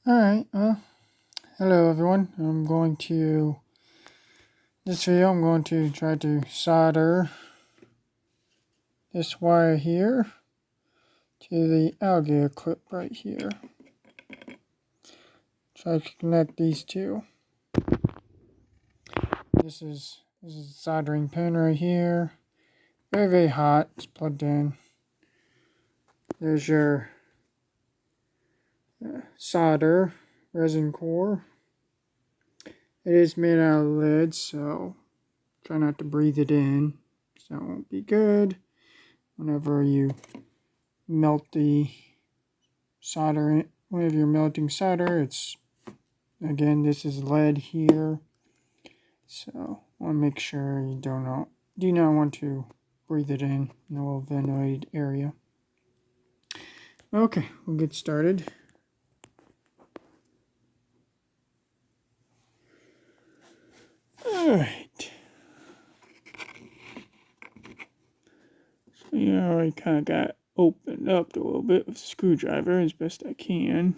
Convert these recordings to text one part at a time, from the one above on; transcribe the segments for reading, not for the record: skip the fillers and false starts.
Alright, hello everyone. This video I'm going to try to solder this wire here to the alligator clip right here. Try to connect these two. This is a soldering pin right here. Very, very hot. It's plugged in. There's your solder resin core. It is made out of lead, so try not to breathe it in, because that won't be good. Whenever you melt the solder, whenever you're melting solder, again, this is lead here, so I want to make sure you do not want to breathe it in a well ventilated area. Okay, we'll get started. Alright. So yeah, I kind of got opened up a little bit with a screwdriver as best I can.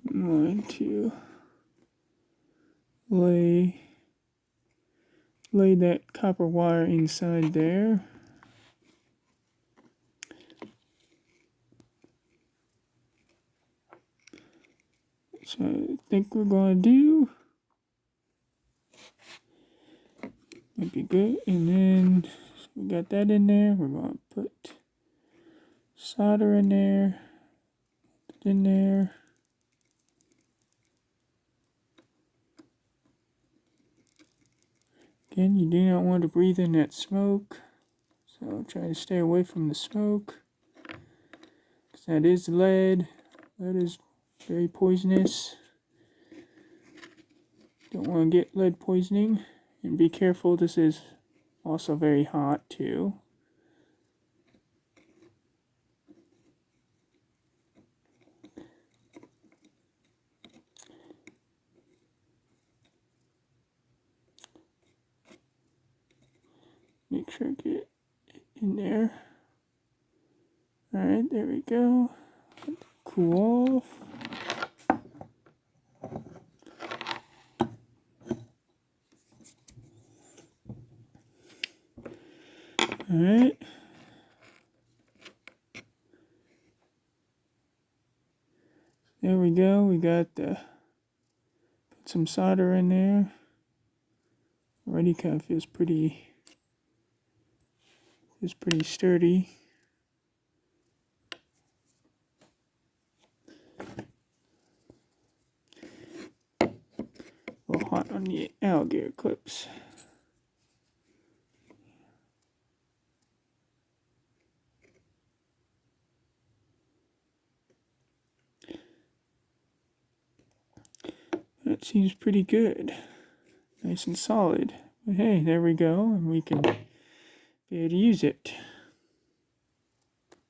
I'm going to lay that copper wire inside there. So I think we're going to do. Might be good. And then we got that in there. We're going to put solder in there. Put it in there. Again, you do not want to breathe in that smoke. So try to stay away from the smoke. Because that is lead. Lead is very poisonous. Don't want to get lead poisoning. And be careful, this is also very hot too. Make sure I get it in there. Alright, there we go. Cool off. Alright. There we go. We got put some solder in there. Already kind of feels pretty sturdy. A little hot on the alligator clips. That seems pretty good. Nice and solid. But hey, there we go, and we can be able to use it.